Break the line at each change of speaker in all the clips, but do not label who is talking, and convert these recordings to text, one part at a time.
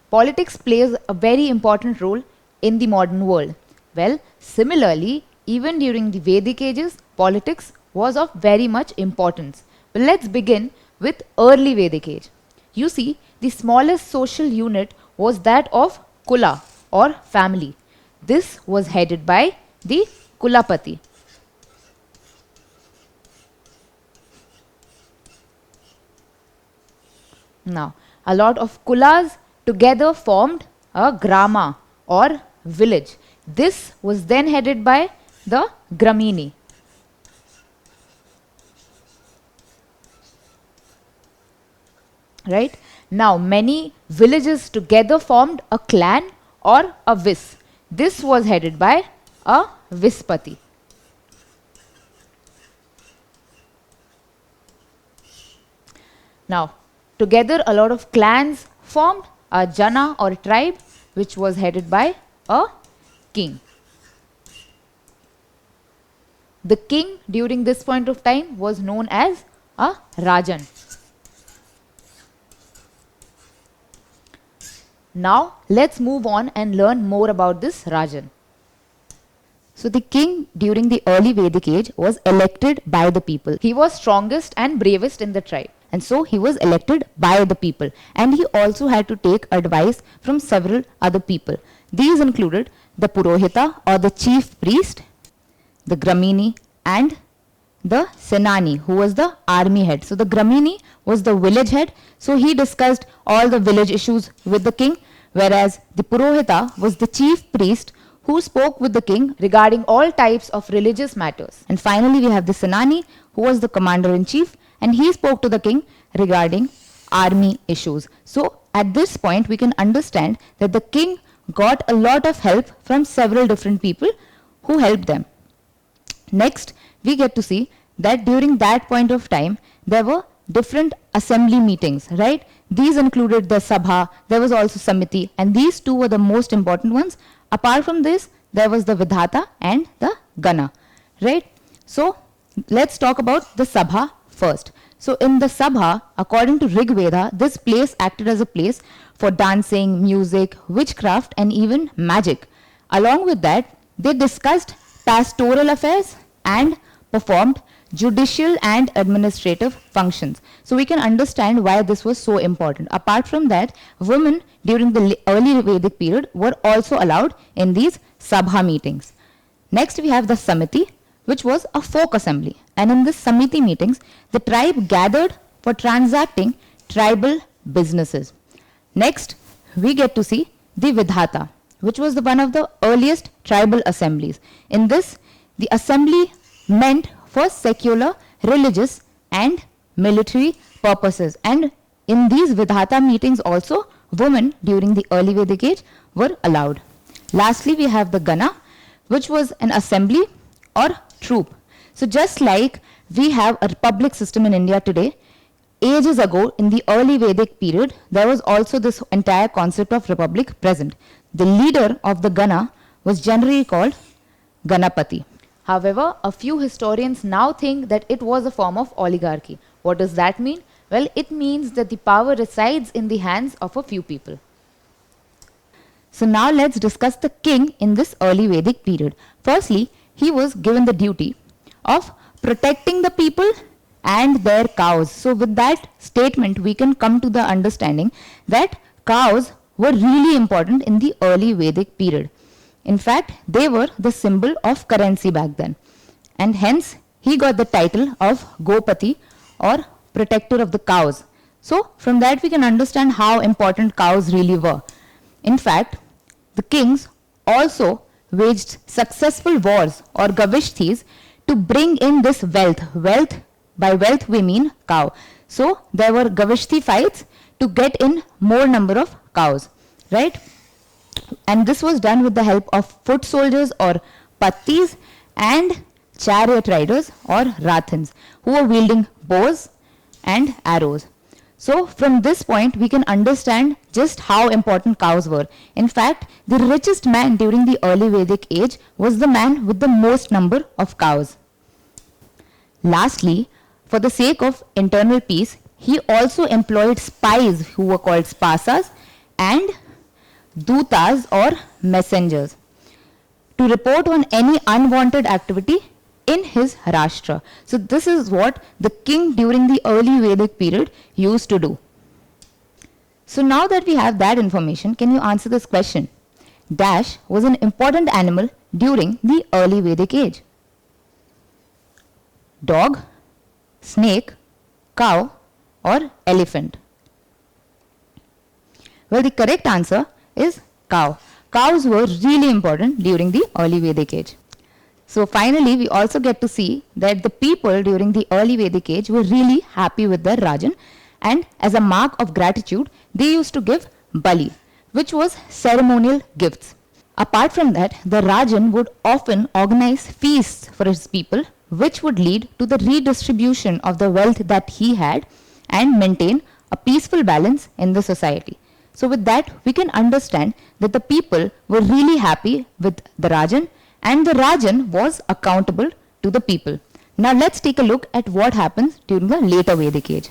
politics plays a very important role in the modern world. Well, similarly, even during the Vedic ages, politics was of very much importance. But let's begin with early Vedic age. You see, the smallest social unit was that of Kula or family. This was headed by the Kulapati. Now, a lot of Kulas together formed a grama or village. This was then headed by the Gramini. Right? Now, many villages together formed a clan or a vis. This was headed by a Vispati. Now, together a lot of clans formed a Jana or a tribe which was headed by a king. The king during this point of time was known as a Rajan. Now, let's move on and learn more about this Rajan. So, the king during the early Vedic age was elected by the people. He was strongest and bravest in the tribe. And so, he was elected by the people. And he also had to take advice from several other people. These included the Purohita or the chief priest, the Gramini, and the Senani, who was the army head. So the Gramini was the village head. So he discussed all the village issues with the king, whereas the Purohita was the chief priest who spoke with the king regarding all types of religious matters. And finally, we have the Senani, who was the commander-in-chief, and he spoke to the king regarding army issues. So at this point, we can understand that the king got a lot of help from several different people who helped them. Next, we get to see that during that point of time, there were different assembly meetings, right? These included the Sabha, there was also Samiti, and these two were the most important ones. Apart from this, there was the Vidhata and the Gana, right? So, let's talk about the Sabha first. So, in the Sabha, according to Rig Veda, this place acted as a place for dancing, music, witchcraft, and even magic. Along with that, they discussed pastoral affairs and performed judicial and administrative functions. So we can understand why this was so important. Apart from that, women during the early Vedic period were also allowed in these Sabha meetings. Next, we have the Samiti, which was a folk assembly. And in this Samiti meetings, the tribe gathered for transacting tribal businesses. Next, we get to see the Vidhata, which was one of the earliest tribal assemblies. In this, the assembly meant for secular, religious and military purposes. And in these Vidhata meetings also, women during the early Vedic age were allowed. Lastly, we have the Gana, which was an assembly or troop. So just like we have a republic system in India today, ages ago in the early Vedic period, there was also this entire concept of republic present. The leader of the Gana was generally called Ganapati. However, a few historians now think that it was a form of oligarchy. What does that mean? Well, it means that the power resides in the hands of a few people. So now let's discuss the king in this early Vedic period. Firstly, he was given the duty of protecting the people and their cows. So with that statement, we can come to the understanding that cows were really important in the early Vedic period. In fact, they were the symbol of currency back then. And hence, he got the title of Gopati or protector of the cows. So, from that we can understand how important cows really were. In fact, the kings also waged successful wars or gavishtis to bring in this wealth. By wealth we mean cow. So, there were gavishti fights to get in more number of cows, right? And this was done with the help of foot soldiers or pattis and chariot riders or rathans who were wielding bows and arrows. So from this point we can understand just how important cows were. In fact, the richest man during the early Vedic age was the man with the most number of cows. Lastly, for the sake of internal peace, he also employed spies who were called spasas and dutas or messengers to report on any unwanted activity in his Rashtra. So this is what the king during the early Vedic period used to do. So now that we have that information, can you answer this question? Dash was an important animal during the early Vedic age. Dog, snake, cow or elephant? Well, the correct answer is cow. Cows were really important during the early Vedic age. So finally, we also get to see that the people during the early Vedic age were really happy with their Rajan, and as a mark of gratitude, they used to give bali, which was ceremonial gifts. Apart from that, the Rajan would often organize feasts for his people, which would lead to the redistribution of the wealth that he had and maintain a peaceful balance in the society. So with that, we can understand that the people were really happy with the Rajan, and the Rajan was accountable to the people. Now let's take a look at what happens during the later Vedic age.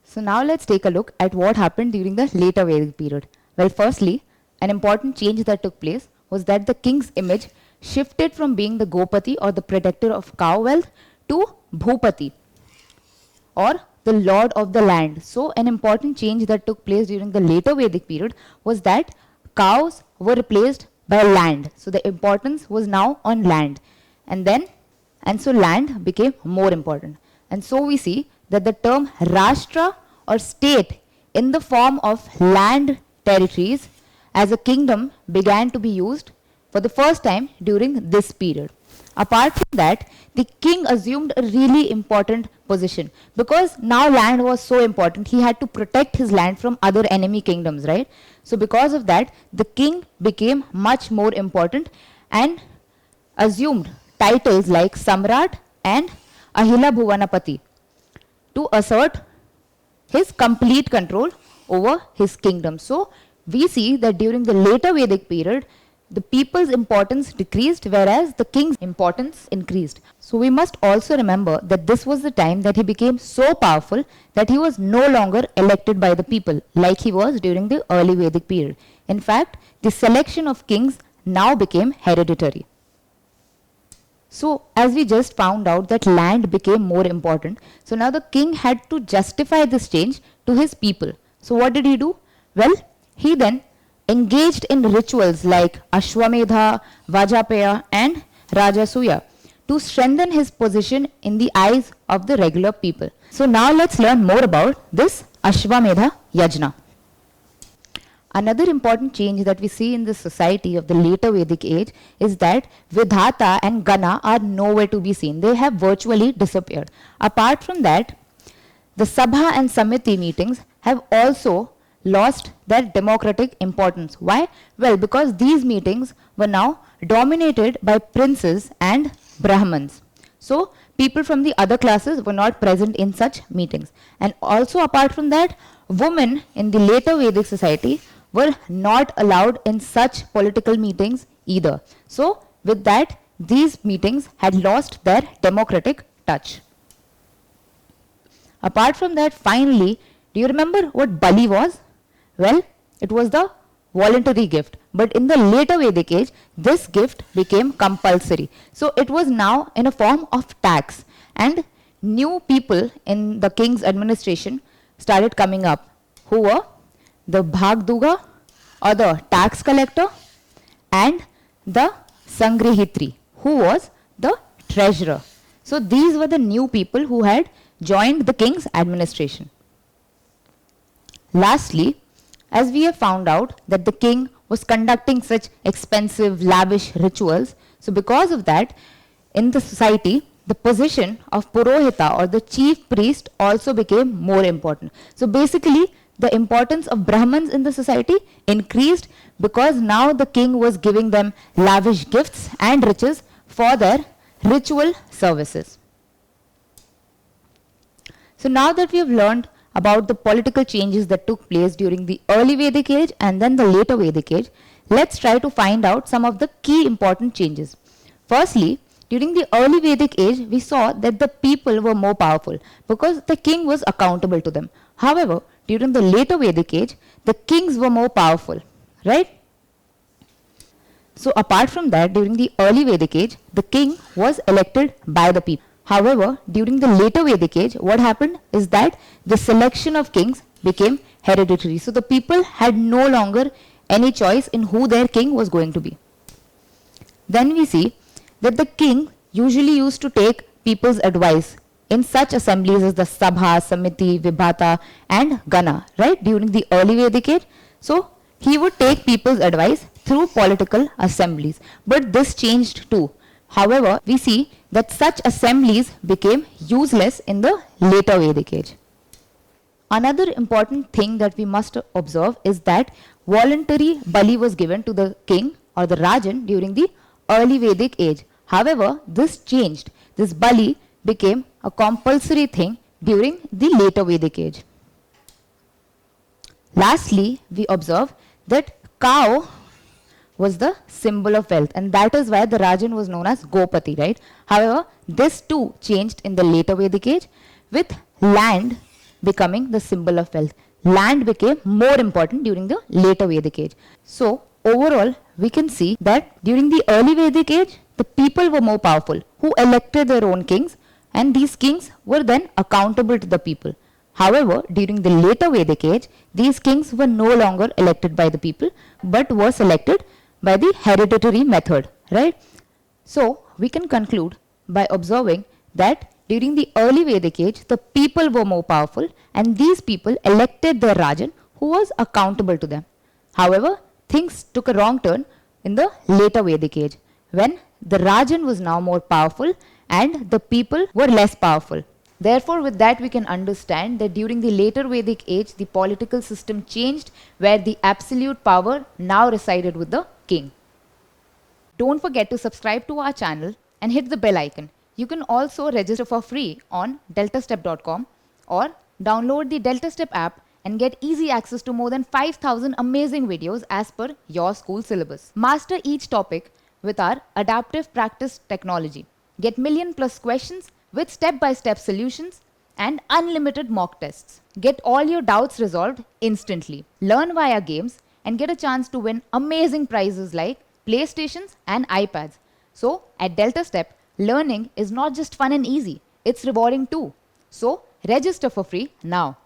So now let's take a look at what happened during the later Vedic period. Well, firstly, an important change that took place was that the king's image shifted from being the Gopati or the protector of cow wealth to Bhupati or the lord of the land. So an important change that took place during the later Vedic period was that cows were replaced by land. So the importance was now on land. And so land became more important. And so we see that the term Rashtra or state in the form of land territories as a kingdom began to be used for the first time during this period. Apart from that, the king assumed a really important position because now land was so important. He had to protect his land from other enemy kingdoms, right? So because of that, the king became much more important and assumed titles like Samrat and Ahila Bhuvanapati to assert his complete control over his kingdom. So we see that during the later Vedic period, the people's importance decreased, whereas the king's importance increased. So we must also remember that this was the time that he became so powerful that he was no longer elected by the people like he was during the early Vedic period. In fact, the selection of kings now became hereditary. So as we just found out that land became more important, so now the king had to justify this change to his people. So what did he do? Well, he then engaged in rituals like Ashwamedha, Vajapaya and Rajasuya to strengthen his position in the eyes of the regular people. So now let's learn more about this Ashwamedha Yajna. Another important change that we see in the society of the later Vedic age is that Vidhata and Gana are nowhere to be seen. They have virtually disappeared. Apart from that, the Sabha and Samiti meetings have also lost their democratic importance. Why? Well, because these meetings were now dominated by princes and Brahmins. So people from the other classes were not present in such meetings. And also apart from that, women in the later Vedic society were not allowed in such political meetings either. So with that, these meetings had lost their democratic touch. Apart from that, finally, do you remember what Bali was? Well, it was the voluntary gift. But in the later Vedic age, this gift became compulsory. So it was now in a form of tax. And new people in the king's administration started coming up, who were the Bhagduga or the tax collector and the Sangrihitri, who was the treasurer. So these were the new people who had joined the king's administration. Lastly, as we have found out that the king was conducting such expensive, lavish rituals, so because of that, in the society, the position of Purohita or the chief priest also became more important. So basically, the importance of Brahmins in the society increased because now the king was giving them lavish gifts and riches for their ritual services. So now that we have learned about the political changes that took place during the early Vedic age and then the later Vedic age, let's try to find out some of the key important changes. Firstly, during the early Vedic age, we saw that the people were more powerful because the king was accountable to them. However, during the later Vedic age, the kings were more powerful, right? So apart from that, during the early Vedic age, the king was elected by the people. However, during the later Vedic age, what happened is that the selection of kings became hereditary. So the people had no longer any choice in who their king was going to be. Then we see that the king usually used to take people's advice in such assemblies as the Sabha, Samiti, Vibhata and Gana, right, during the early Vedic age. So he would take people's advice through political assemblies. But this changed too. However, we see that such assemblies became useless in the later Vedic age. Another important thing that we must observe is that voluntary bali was given to the king or the Rajan during the early Vedic age. However, this changed. This bali became a compulsory thing during the later Vedic age. Lastly, we observe that cow was the symbol of wealth, and that is why the Rajan was known as Gopati, right? However, this too changed in the later Vedic age with land becoming the symbol of wealth. Land became more important during the later Vedic age. So overall, we can see that during the early Vedic age, the people were more powerful who elected their own kings, and these kings were then accountable to the people. However, during the later Vedic age, these kings were no longer elected by the people but were selected by the hereditary method, right? So we can conclude by observing that during the early Vedic age, the people were more powerful and these people elected their Rajan who was accountable to them. However, things took a wrong turn in the later Vedic age when the Rajan was now more powerful and the people were less powerful. Therefore, with that we can understand that during the later Vedic age, the political system changed where the absolute power now resided with the king. Don't forget to subscribe to our channel and hit the bell icon. You can also register for free on DeltaStep.com or download the DeltaStep app and get easy access to more than 5,000 amazing videos as per your school syllabus. Master each topic with our adaptive practice technology. Get million+ questions with step-by-step solutions and unlimited mock tests. Get all your doubts resolved instantly. Learn via games and get a chance to win amazing prizes like PlayStations and iPads. So at DeltaStep, learning is not just fun and easy, it's rewarding too. So register for free now.